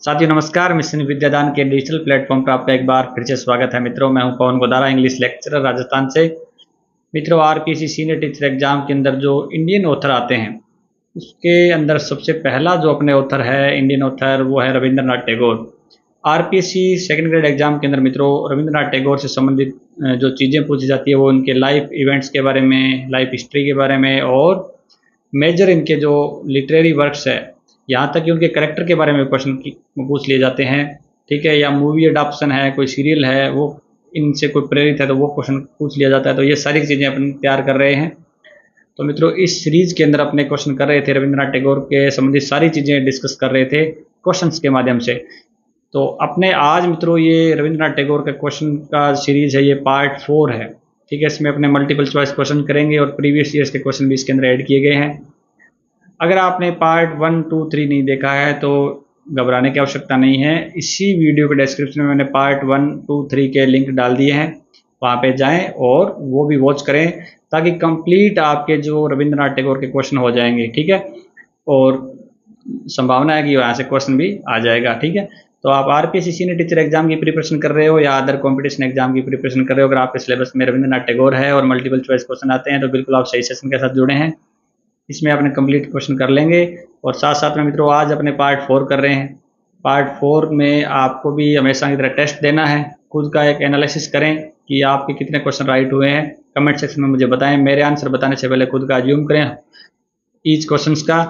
साथियों नमस्कार। मिशन विद्यादान के डिजिटल प्लेटफॉर्म पर आपका एक बार फिर से स्वागत है। मित्रों, मैं हूं पवन गोदारा, इंग्लिश लेक्चरर राजस्थान से। मित्रों, आरपीएससी सीनियर टीचर एग्जाम के अंदर जो इंडियन ऑथर आते हैं उसके अंदर सबसे पहला जो अपने ऑथर है, इंडियन ऑथर, वो है Rabindranath Tagore. RPSC second grade exam के अंदर मित्रों रविंद्रनाथ टैगोर से संबंधित जो चीज़ें पूछी जाती है वो उनके लाइफ इवेंट्स के बारे में, लाइफ हिस्ट्री के बारे में और मेजर इनके जो लिटरेरी वर्क्स है, यहाँ तक कि उनके करेक्टर के बारे में क्वेश्चन पूछ लिए जाते हैं। ठीक है, या मूवी अडाप्शन है, कोई सीरियल है, वो इनसे कोई प्रेरित है तो वो क्वेश्चन पूछ लिया जाता है। तो ये सारी चीज़ें अपन तैयार कर रहे हैं। तो मित्रों, इस सीरीज के अंदर अपने क्वेश्चन कर रहे थे, रविंद्रनाथ टैगोर के संबंधित सारी चीज़ें डिस्कस कर रहे थे क्वेश्चंस के माध्यम से। तो अपने आज मित्रों ये रविंद्रनाथ टैगोर का क्वेश्चन का सीरीज है, ये पार्ट 4 है। ठीक है, इसमें अपने मल्टीपल चॉइस क्वेश्चन करेंगे और प्रीवियस ईयर्स के क्वेश्चन भी इसके अंदर ऐड किए गए हैं। अगर आपने पार्ट 1, 2, 3 नहीं देखा है तो घबराने की आवश्यकता नहीं है। इसी वीडियो के डिस्क्रिप्शन में मैंने पार्ट 1, 2, 3 के लिंक डाल दिए हैं, वहाँ पे जाएं और वो भी वॉच करें ताकि कंप्लीट आपके जो रविंद्रनाथ टैगोर के क्वेश्चन हो जाएंगे। ठीक है, और संभावना है कि वहाँ से क्वेश्चन भी आ जाएगा। ठीक है, तो आप आरपीएससी सीनियर टीचर एग्जाम की प्रिपरेशन कर रहे हो या अदर कॉम्पिटिशन एग्जाम की प्रिपरेशन कर रहे हो, अगर आपके सिलेबस में रविंद्रनाथ टैगोर है और मल्टीपल चॉइस क्वेश्चन आते हैं तो बिल्कुल आप सही सेशन के साथ जुड़े हैं। इसमें अपने कंप्लीट क्वेश्चन कर लेंगे और साथ साथ में मित्रों आज अपने पार्ट 4 कर रहे हैं। पार्ट 4 में आपको भी हमेशा की तरह टेस्ट देना है, खुद का एक एनालिसिस करें कि आपके कितने क्वेश्चन राइट हुए हैं। कमेंट सेक्शन में मुझे बताएं, मेरे आंसर बताने से पहले खुद का अज्यूम करें ईच क्वेश्चंस का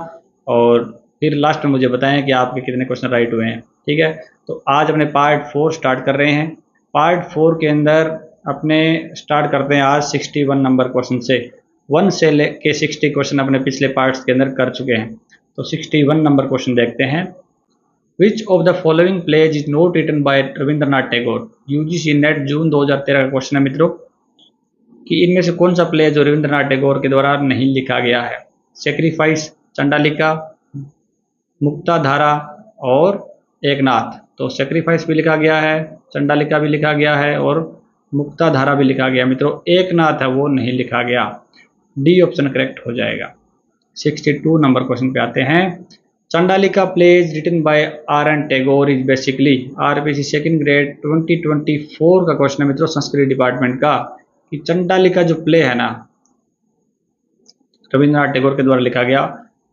और फिर लास्ट में मुझे बताएं कि आपके कितने क्वेश्चन राइट हुए हैं। ठीक है, तो आज अपने पार्ट 4 स्टार्ट कर रहे हैं। पार्ट 4 के अंदर अपने स्टार्ट करते हैं आज 61 नंबर क्वेश्चन से। 1 से लेके 60 क्वेश्चन अपने पिछले पार्ट्स के अंदर कर चुके हैं। तो 61 नंबर क्वेश्चन देखते हैं। Which of the following plays is not written by Rabindranath Tagore? UGC NET June 2013 का क्वेश्चन है मित्रों कि इनमें से कौन सा प्ले जो रविंद्रनाथ टैगोर के द्वारा नहीं लिखा गया है? सेक्रीफाइस, चंडालिका, मुक्ताधारा और एकनाथ। तो सेक्रीफाइस भी लिखा गया है, चंडालिका भी लिखा गया है और मुक्ताधारा भी लिखा गया। मित्रों एकनाथ है वो नहीं लिखा गया। डी ऑप्शन करेक्ट हो जाएगा। 62 नंबर क्वेश्चन पे आते हैं। Chandalika plays written by R N Tagore is basically, RPSC second grade 2024 का क्वेश्चन है मित्रों संस्कृत डिपार्टमेंट का, कि चंडालिका जो प्ले है ना रविंद्रनाथ टैगोर के द्वारा लिखा गया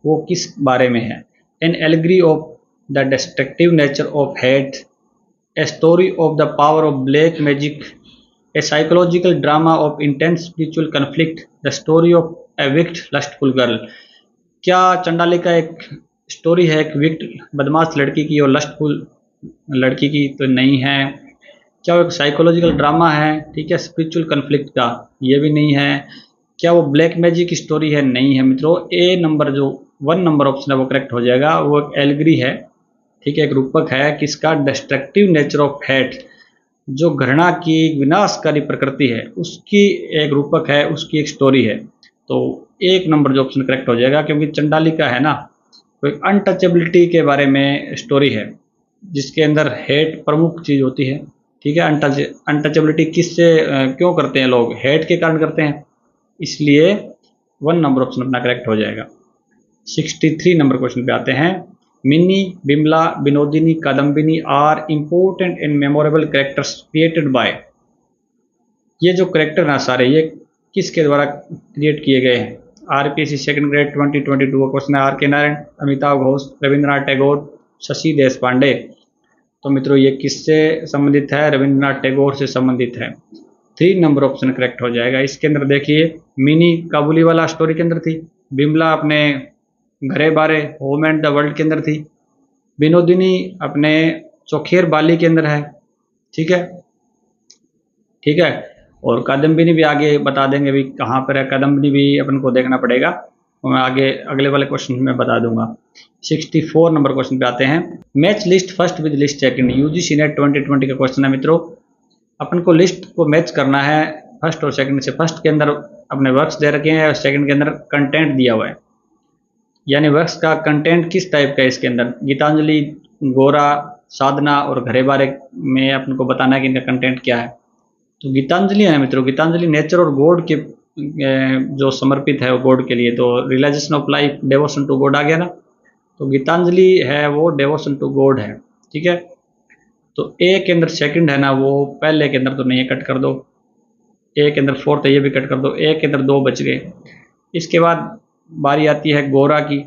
वो किस बारे में है? An allegory of the destructive nature of hate, a story of the power of black magic, a psycholocal drama of intense spiritual conflict, the story of a wicked lustful girl। क्या चंडालिका एक स्टोरी है एक विक्ट बदमाश लड़की की और lustful लड़की की? तो नहीं है। क्या वो एक साइकोलॉजिकल ड्रामा है? ठीक है, स्पिरिचुअल कन्फ्लिक्ट का? ये भी नहीं है। क्या वो ब्लैक मैजिक की स्टोरी है? नहीं है मित्रों। ए नंबर जो 1 नंबर ऑप्शन है वो करेक्ट हो जाएगा। वो एक एलिगरी है, ठीक है, एक रूपक है किसका? डिस्ट्रक्टिव नेचर ऑफ हेट, जो घृणा की विनाशकारी प्रकृति है उसकी एक रूपक है, उसकी एक स्टोरी है। तो 1 नंबर जो ऑप्शन करेक्ट हो जाएगा, क्योंकि चंडालिका है ना तो एक अनटचेबिलिटी के बारे में स्टोरी है जिसके अंदर हेट प्रमुख चीज़ होती है। ठीक है, अनटचेबिलिटी किससे क्यों करते हैं लोग? हेट के कारण करते हैं, इसलिए 1 नंबर ऑप्शन अपना करेक्ट हो जाएगा। 63 नंबर क्वेश्चन पे आते हैं। Mini, Bimala, Vinodini, Kadambini are important and memorable characters created by. ये जो कैरेक्टर ना सारे ये किसके द्वारा क्रिएट किए गए हैं? आरपीएससी सेकंड ग्रेड 2022 का क्वेश्चन है। आर के नारायण, अमिताभ घोष, रविंद्रनाथ टैगोर, शशि देशपांडे। तो मित्रों ये किससे संबंधित है? रविंद्रनाथ टैगोर से संबंधित है। 3 नंबर ऑप्शन करेक्ट हो जाएगा। इसके अंदर देखिए, मिनी काबुली वाला स्टोरी के अंदर थी, बिमला अपने घरे बारे होम एंड द वर्ल्ड के अंदर थी, विनोदिनी अपने चौखेर बाली के अंदर है। ठीक है, ठीक है, और कादम्बिनी भी आगे बता देंगे भी कहाँ पर है। कादम्बिनी भी अपन को देखना पड़ेगा, तो मैं आगे अगले वाले क्वेश्चन में बता दूंगा। 64 नंबर क्वेश्चन पे आते हैं। Match list first with list second, UGC net 2020 का क्वेश्चन है मित्रों। अपन को लिस्ट को मैच करना है फर्स्ट और सेकंड से। फर्स्ट के अंदर अपने वर्क्स दे रखे हैं और सेकंड के अंदर कंटेंट दिया हुआ है, यानी वर्क्स का कंटेंट किस टाइप का है इसके अंदर। गीतांजलि, गोरा, साधना और घरे बारे में अपन को बताना है कि इनका कंटेंट क्या है। तो गीतांजलि है मित्रों, गीतांजलि नेचर और गॉड के जो समर्पित है वो गॉड के लिए, तो realization of life, devotion to God आ गया ना। तो गीतांजलि है वो डेवोशन टू गॉड है। ठीक है, तो ए के अंदर सेकंड है ना, वो पहले के अंदर तो नहीं है, कट कर दो। ए के अंदर फोर्थ है, ये भी कट कर दो। ए के अंदर दो बच गए। इसके बाद बारी आती है गोरा की,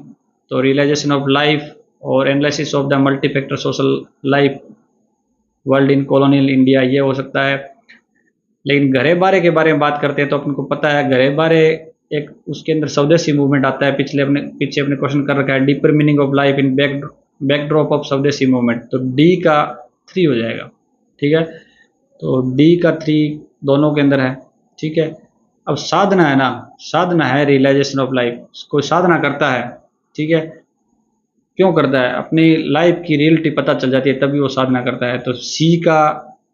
तो रियलाइजेशन ऑफ लाइफ और analysis of the multi factor social life world in colonial India, ये हो सकता है। लेकिन घरे बारे के बारे में बात करते हैं तो अपन को पता है घरे बारे एक, उसके अंदर स्वदेशी मूवमेंट आता है। पीछे अपने क्वेश्चन कर रखा है deeper meaning of life in backdrop of स्वदेशी मूवमेंट, तो डी का 3 हो जाएगा। ठीक है, तो डी का 3 दोनों के अंदर है। ठीक है, अब साधना है ना, साधना है रियलाइजेशन ऑफ लाइफ, कोई साधना करता है। ठीक है, क्यों करता है? अपनी लाइफ की रियलिटी पता चल जाती है तभी वो साधना करता है, तो सी का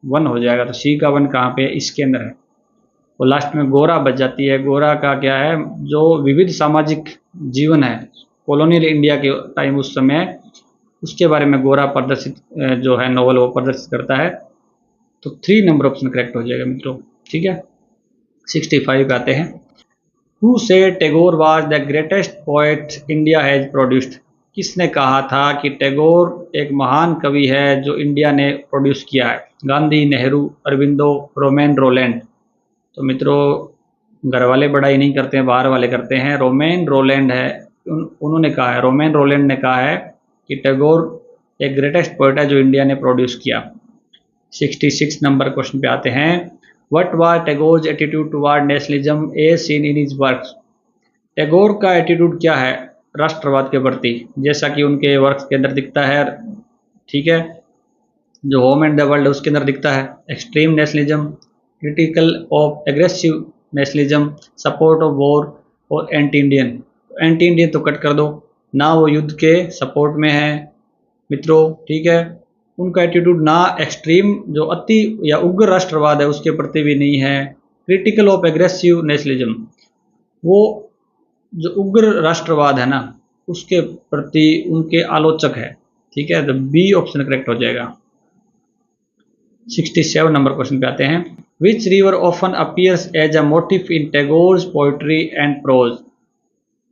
1 हो जाएगा। तो सी का 1 कहाँ पे है? इसके अंदर है। वो लास्ट में गोरा बच जाती है। गोरा का क्या है? जो विविध सामाजिक जीवन है कॉलोनियल इंडिया के टाइम उस समय, उसके बारे में गोरा प्रदर्शित जो है नॉवल वो प्रदर्शित करता है। तो 3 नंबर ऑप्शन करेक्ट हो जाएगा मित्रों। ठीक है, 65 पे आते हैं। Who said Tagore was the greatest poet India has produced? किसने कहा था कि टैगोर एक महान कवि है जो इंडिया ने प्रोड्यूस किया है? Gandhi, Nehru, Aurobindo, Romain Rolland. तो मित्रों घर वाले बड़ाई नहीं करते हैं, बाहर वाले करते हैं। रोमेन रोलैंड है, उन्होंने कहा है, रोमेन रोलैंड ने कहा है कि टैगोर एक ग्रेटेस्ट पोएट है जो इंडिया ने प्रोड्यूस किया। 66 नंबर क्वेश्चन पे आते हैं। What was Tagore's attitude toward nationalism as seen in his works? Tagore का एटीट्यूड क्या है राष्ट्रवाद के प्रति, जैसा कि उनके वर्क्स के अंदर दिखता है? ठीक है, जो होम एंड द वर्ल्ड उसके अंदर दिखता है। Extreme nationalism, critical of aggressive nationalism, support of war और एंटी इंडियन। एंटी इंडियन तो कट कर दो ना, वो युद्ध के सपोर्ट में है मित्रों। ठीक है, उनका एटीट्यूड ना एक्सट्रीम जो अति या उग्र राष्ट्रवाद है उसके प्रति भी नहीं है। क्रिटिकल ऑफ एग्रेसिव नेशनलिज्म, वो जो उग्र राष्ट्रवाद है ना उसके प्रति उनके आलोचक है। ठीक है, तो बी ऑप्शन करेक्ट हो जाएगा। 67 नंबर क्वेश्चन पे आते हैं। Which river often appears as a motif in Tagore's poetry and prose?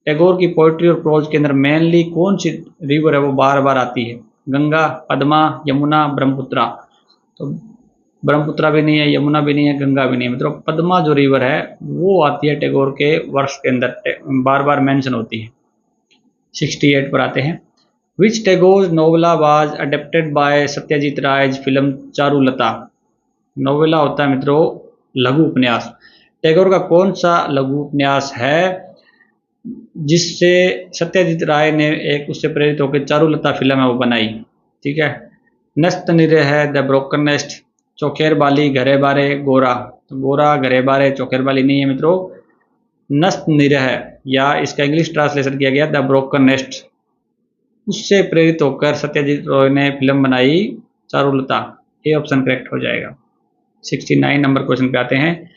Tagore की पोइट्री और प्रोज के अंदर मेनली कौन सी रिवर है वो बार बार आती है? गंगा, पद्मा, यमुना, ब्रह्मपुत्रा। तो ब्रह्मपुत्रा भी नहीं है, यमुना भी नहीं है, गंगा भी नहीं है। मतलब पद्मा जो रिवर है वो आती है टैगोर के वर्क्स के अंदर, बार बार मेंशन होती है। 68 पर आते हैं। Which Tagore novella was adapted by Satyajit Ray film Charulata? Novella होता है मित्रों लघु उपन्यास। टैगोर का कौन सा लघु उपन्यास है जिससे सत्यजीत राय ने एक उससे प्रेरित होकर चारुलता फिल्म है वो बनाई? ठीक है, नस्त निरे है, द ब्रोकन नेस्ट, चौखेर बाली, घरे बारे, गोरा। तो गोरा, घरे बारे, चौखेर बाली नहीं है मित्रों, नस्त निरह है, या इसका इंग्लिश ट्रांसलेशन किया गया द ब्रोकन नेस्ट। उससे प्रेरित होकर सत्यजीत राय ने फिल्म बनाई चारुलता। ये ऑप्शन करेक्ट हो जाएगा। 69 नंबर क्वेश्चन पे आते हैं।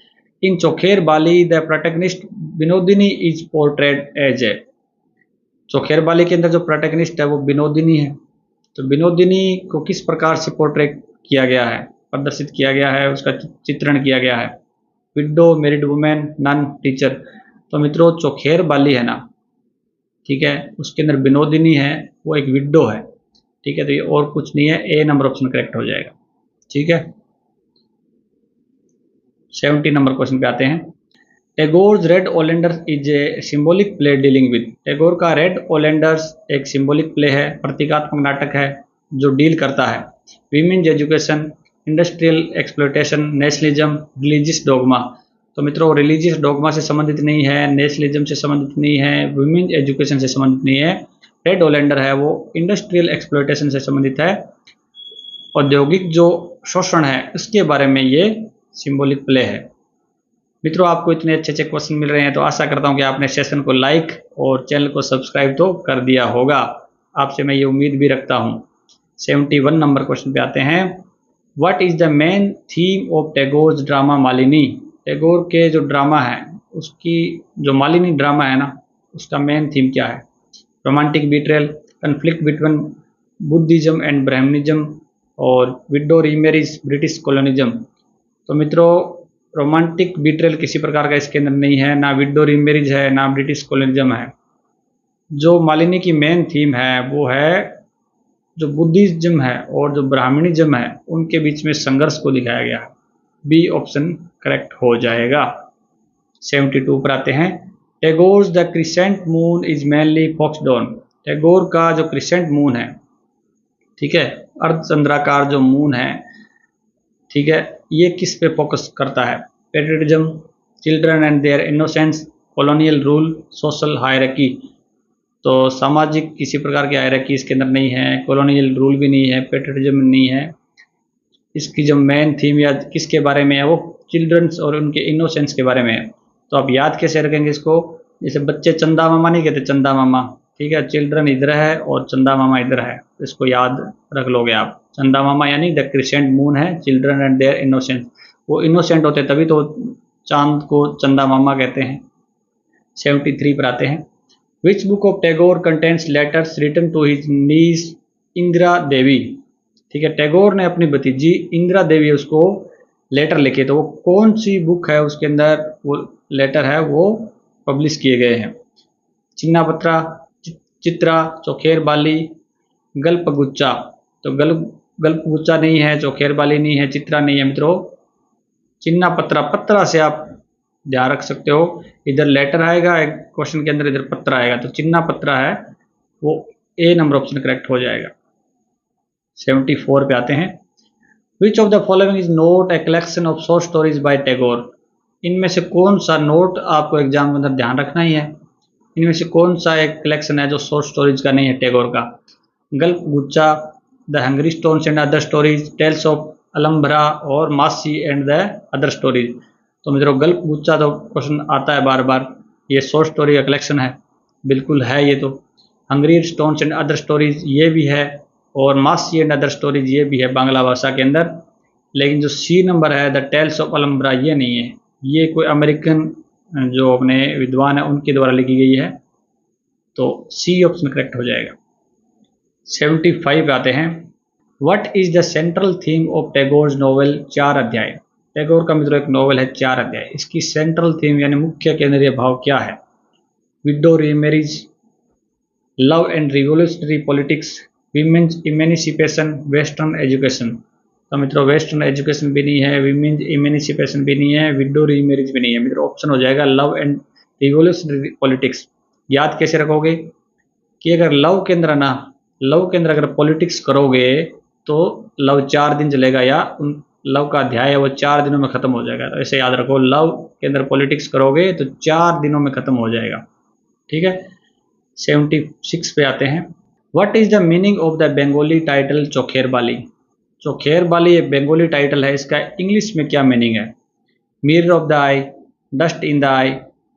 In Chokher Bali the protagonist Binodini is portrayed as a? Chokher Bali के अंदर जो प्रोटैगनिस्ट है वो विनोदिनी है। तो विनोदिनी को किस प्रकार से पोर्ट्रेट किया गया है, प्रदर्शित किया गया है, उसका चित्रण किया गया है? Widow, married women, nun, teacher. तो मित्रों चौखेर बाली है ना, ठीक है, उसके अंदर विनोदिनी है, वो एक विडो है। ठीक है, तो ये और कुछ नहीं है, ए नंबर ऑप्शन करेक्ट हो जाएगा। ठीक है, 70 नंबर क्वेश्चन पे आते हैं। Tagore's red oleanders is a symbolic play dealing with? Tagore का रेड ओलेंडर्स एक सिंबॉलिक प्ले है, प्रतीकात्मक नाटक है जो डील करता है women's education, industrial exploitation, nationalism, religious dogma. तो मित्रों रिलीजियस डोगमा से संबंधित नहीं है, नेशनलिज्म से संबंधित नहीं है, वीमेन्स एजुकेशन से संबंधित नहीं है। रेड ओलेंडर है वो इंडस्ट्रियल एक्सप्लॉयटेशन से संबंधित है, औद्योगिक जो शोषण है उसके बारे में ये सिंबॉलिक प्ले है। मित्रों आपको इतने अच्छे अच्छे क्वेश्चन मिल रहे हैं तो आशा करता हूं कि आपने सेशन को लाइक और चैनल को सब्सक्राइब तो कर दिया होगा, आपसे मैं ये उम्मीद भी रखता हूं। 71 नंबर क्वेश्चन पे आते हैं। What is the main theme of Tagore's drama Malini? Tagore के जो ड्रामा है उसकी जो मालिनी ड्रामा है ना उसका मेन थीम क्या है? Romantic betrayal, conflict between Buddhism and Brahmanism, और विडो रीमेरिज, ब्रिटिश कॉलोनिज्म। तो मित्रों रोमांटिक बीट्रेल किसी प्रकार का इसके अंदर नहीं है, ना विडो रीमेरिज है, ना ब्रिटिश कॉलोनिज्म है। जो मालिनी की मेन थीम है वो है जो बुद्धिज्म है और जो ब्राह्मणिज्म है उनके बीच में संघर्ष को दिखाया गया है। बी ऑप्शन करेक्ट हो जाएगा। 72 पर आते हैं। Tagore's the crescent moon is mainly focused on. Tagore का जो क्रिसेंट मून है, ठीक है, अर्धचंद्राकार जो मून है, ठीक है, ये किस पे फोकस करता है? Patriotism, children and their innocence, colonial rule, social hierarchy. तो सामाजिक किसी प्रकार की हायरार्की इसके अंदर नहीं है, कॉलोनियल रूल भी नहीं है, पेट्रियटिज्म नहीं है। इसकी जो मेन थीम या किसके बारे में है, वो चिल्ड्रंस और उनके इनोसेंस के बारे में है। तो आप याद कैसे रखेंगे इसको? जैसे बच्चे चंदा मामा नहीं कहते, चंदा मामा, ठीक है, चिल्ड्रन इधर है और चंदा मामा इधर है, इसको याद रख लोगे आप। चंदा मामा यानी द क्रिसेंट मून है, चिल्ड्रन एंड देयर इनोसेंस, वो इनोसेंट होते तभी तो चांद को चंदा मामा कहते हैं। 73 पर आते हैं। Which book of Tagore contents letters written to his niece Indira Devi. ठीक है, टैगोर ने अपनी भतीजी इंदिरा देवी उसको लेटर लिखे, तो वो कौन सी बुक है उसके अंदर वो लेटर है वो पब्लिश किए गए हैं? चिन्नापत्रा, चित्रा, चौखेर बाली, गल्पगुच्चा। तो गल्पगुच्चा नहीं है, चौखेर बाली नहीं है, चित्रा नहीं है मित्रों, चिन्नापत्रा। पत्रा से आप ध्यान रख सकते हो, इधर लेटर आएगा एक क्वेश्चन के अंदर, इधर पत्र आएगा, तो चिन्नापत्रा है वो ए नंबर ऑप्शन करेक्ट हो जाएगा। 74 पे आते हैं। Which of the following is note A collection of short stories bye Tagore. इनमें से कौन सा नोट आपको एग्जाम के अंदर ध्यान रखना ही है, इनमें से कौन सा एक कलेक्शन है जो शॉर्ट स्टोरीज का नहीं है टैगोर का? Galpaguchchha, the hungry stones and other stories, tales of Alambhara और Mashi and the other stories. तो मित्रों गल्पगुच्चा तो क्वेश्चन आता है बार बार, ये शॉर्ट स्टोरी का कलेक्शन है, बिल्कुल है ये तो। Hungry stones and other stories ये भी है, और मासी एंड अदर स्टोरीज ये भी है बांग्ला भाषा के अंदर। लेकिन जो सी नंबर है द टेल्स ऑफ अलम्ब्रा ये नहीं है, ये कोई अमेरिकन जो अपने विद्वान है उनके द्वारा लिखी गई है, तो सी ऑप्शन करेक्ट हो जाएगा। 75 आते हैं। What is the central theme of Tagore's novel चार अध्याय। टैगोर का मित्रों एक नोवेल है चार अध्याय, इसकी सेंट्रल थीम यानी मुख्य केंद्रीय भाव क्या है? Widow remarriage, love and revolutionary politics, women's emancipation, western education. तो मित्रों वेस्टर्न एजुकेशन भी नहीं है, विमेंस इमेनिसिपेशन भी नहीं है, विडो रीमैरिज भी नहीं है, मित्रों ऑप्शन हो जाएगा लव एंड रिवोल्यूशनरी पॉलिटिक्स। याद कैसे रखोगे कि अगर लव के अंदर ना, लव के अंदर अगर पॉलिटिक्स करोगे तो लव 4 दिन चलेगा, या उन लव का अध्याय है वो 4 दिनों में खत्म हो जाएगा। तो ऐसे याद रखो, लव के अंदर पॉलिटिक्स करोगे तो 4 दिनों में खत्म हो जाएगा, ठीक है। 76 पे आते हैं। What is the meaning of the Bengali title Chokher Bali. Chokher Bali एक बंगाली टाइटल है, इसका इंग्लिश में क्या मीनिंग है? Mirror of the eye, dust in the eye,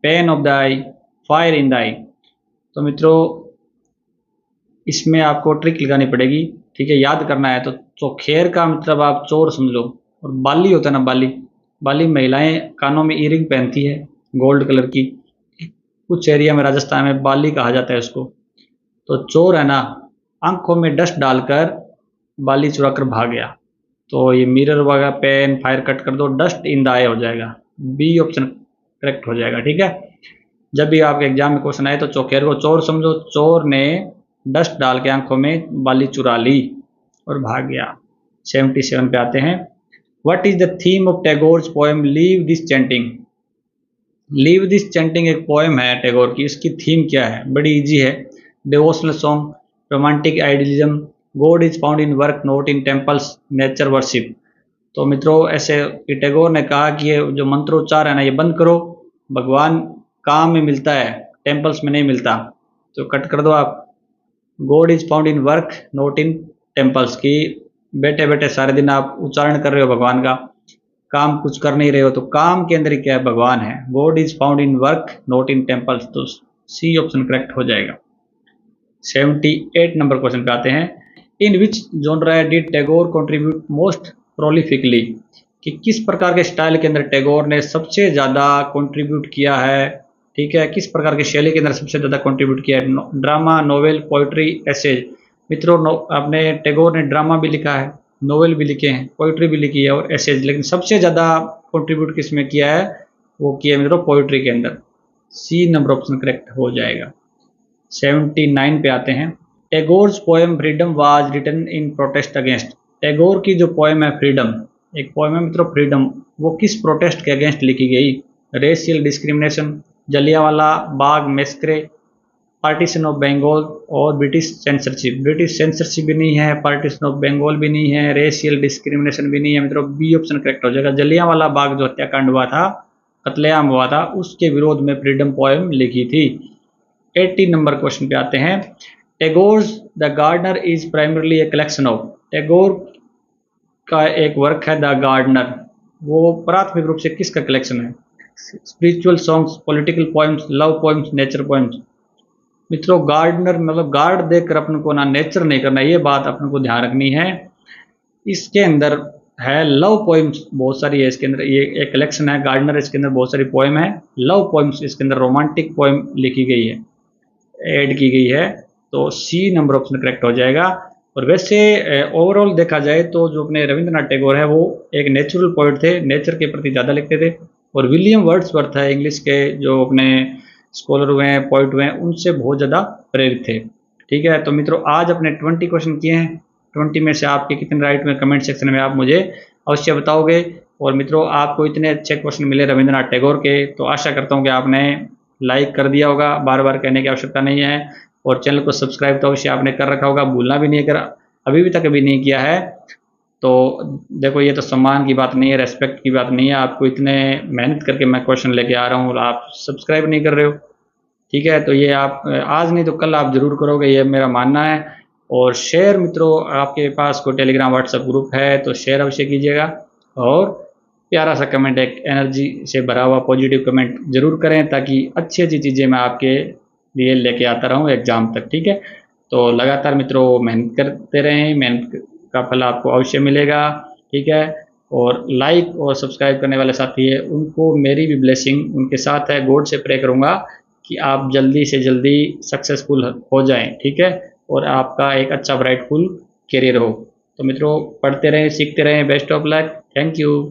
pain of the eye, fire in the eye. तो मित्रों इसमें आपको ट्रिक लगानी पड़ेगी, ठीक है, याद करना है। तो चौखेर का मतलब आप चोर समझ लो, और बाली होता है ना, बाली, बाली महिलाएं कानों में ईयरिंग पहनती है गोल्ड कलर की, कुछ एरिया में राजस्थान में बाली कहा जाता है उसको। तो चोर है ना, आंखों में डस्ट डालकर बाली चुरा कर भाग गया, तो ये मिरर वगैरह पेन फायर कट कर दो, डस्ट इन द आई हो जाएगा, बी ऑप्शन करेक्ट हो जाएगा, ठीक है। जब भी आपके एग्जाम में क्वेश्चन आए तो चौखेर को चोर समझो, चोर ने डस्ट डाल के आंखों में बाली चुरा ली और भाग गया। 77 पे आते हैं। What is the theme of Tagore's poem leave this chanting. Leave this chanting एक पोएम है टैगोर की, इसकी थीम क्या है? बड़ी इजी है, devotional song, romantic idealism, God is found in work not in temples, nature worship. तो मित्रों ऐसे टैगोर ने कहा कि ये जो मंत्रोच्चार है ना ये बंद करो, भगवान काम में मिलता है, टेम्पल्स में नहीं मिलता, तो कट कर दो आप। God is found in work not in temples की बैठे बैठे सारे दिन आप उच्चारण कर रहे हो भगवान का, काम कुछ कर नहीं रहे हो, तो काम के अंदर ही क्या है? भगवान है। God is found in work not in temples, तो सी ऑप्शन करेक्ट हो जाएगा। 78 नंबर क्वेश्चन पे आते हैं। In which genre did Tagore contribute most prolifically. कि किस प्रकार के स्टाइल के अंदर टैगोर ने सबसे ज़्यादा कंट्रीब्यूट किया है, ठीक है, किस प्रकार की शैली के अंदर सबसे ज़्यादा कंट्रीब्यूट किया है? Drama, novel, poetry, essays. मित्रों आपने टैगोर ने ड्रामा भी लिखा है, नोवेल भी लिखे हैं, पोइट्री भी लिखी है और एसेज, लेकिन सबसे ज़्यादा कंट्रीब्यूट किस में किया है? वो किया है मित्रों पोइट्री के अंदर, सी नंबर ऑप्शन करेक्ट हो जाएगा। 79 पे आते हैं। Tagore's poem freedom was written in protest against. Tagore की जो पोएम है फ्रीडम, एक पोएम है मित्रों फ्रीडम, वो किस प्रोटेस्ट के अगेंस्ट लिखी गई? Racial discrimination, Jallianwala Bagh massacre, partition of Bengal और ब्रिटिश सेंसरशिप। ब्रिटिश सेंसरशिप भी नहीं है, पार्टीशन ऑफ बंगाल भी नहीं है, रेशियल डिस्क्रिमिनेशन भी नहीं है मित्रों। बी ऑप्शन करेक्ट हो जाएगा। जलियांवाला बाग जो हत्याकांड हुआ था, कत्लेआम हुआ था, उसके विरोध में फ्रीडम पोएम लिखी थी। 80 नंबर क्वेश्चन पे आते हैं। Tagore's the gardener is primarily a collection of. Tagore का एक वर्क है द गार्डनर, वो प्राथमिक रूप से किसका कलेक्शन है? Spiritual songs, political poems, love poems, nature poems. मित्रों गार्डनर मतलब गार्ड देकर अपन को ना नेचर नहीं करना, ये बात अपन को ध्यान रखनी है। इसके अंदर है लव पोएम्स बहुत सारी है, इसके अंदर ये एक कलेक्शन है गार्डनर, इसके अंदर बहुत सारी पोएम है। लव पोएम्स इसके अंदर रोमांटिक पोएम लिखी गई है, ऐड की गई है, तो सी नंबर ऑप्शन करेक्ट हो जाएगा। और वैसे ओवरऑल देखा जाए तो जो अपने रविंद्रनाथ टैगोर है वो एक नेचुरल पोइट थे, नेचर के प्रति ज़्यादा लिखते थे। और विलियम वर्ड्सवर्थ है इंग्लिश के जो अपने स्कॉलर हुए हैं, पोइट हुए हैं, उनसे बहुत ज़्यादा प्रेरित थे। ठीक है, तो मित्रों आज अपने 20 क्वेश्चन किए हैं। 20 में से आपके कितने राइट में कमेंट सेक्शन में आप मुझे अवश्य बताओगे। और मित्रों आपको इतने अच्छे क्वेश्चन मिले रविंद्रनाथ टैगोर के, तो आशा करता हूँ कि आपने लाइक कर दिया होगा, बार बार कहने की आवश्यकता नहीं है। और चैनल को सब्सक्राइब तो अवश्य आपने कर रखा होगा, भूलना भी नहीं कर, अभी भी तक अभी नहीं किया है। तो देखो ये तो सम्मान की बात नहीं है, रेस्पेक्ट की बात नहीं है, आपको इतने मेहनत करके मैं क्वेश्चन लेके आ रहा हूँ और आप सब्सक्राइब नहीं कर रहे हो। ठीक है, तो ये आप आज नहीं तो कल आप जरूर करोगे, ये मेरा मानना है। और शेयर मित्रों, आपके पास कोई टेलीग्राम व्हाट्सएप ग्रुप है तो शेयर अवश्य कीजिएगा। और प्यारा सा कमेंट, एक एनर्जी से भरा हुआ पॉजिटिव कमेंट जरूर करें, ताकि अच्छी अच्छी चीज़ें मैं आपके लिए लेके आता रहूँ एग्जाम तक। ठीक है, तो लगातार मित्रों मेहनत करते रहें, मेहनत का फल आपको अवश्य मिलेगा। ठीक है, और लाइक और सब्सक्राइब करने वाले साथी हैं उनको मेरी भी ब्लेसिंग उनके साथ है, गॉड से प्रे करूँगा कि आप जल्दी से जल्दी सक्सेसफुल हो जाएं। ठीक है, और आपका एक अच्छा ब्राइटफुल करियर हो। तो मित्रों पढ़ते रहें, सीखते रहें, best of luck, thank you.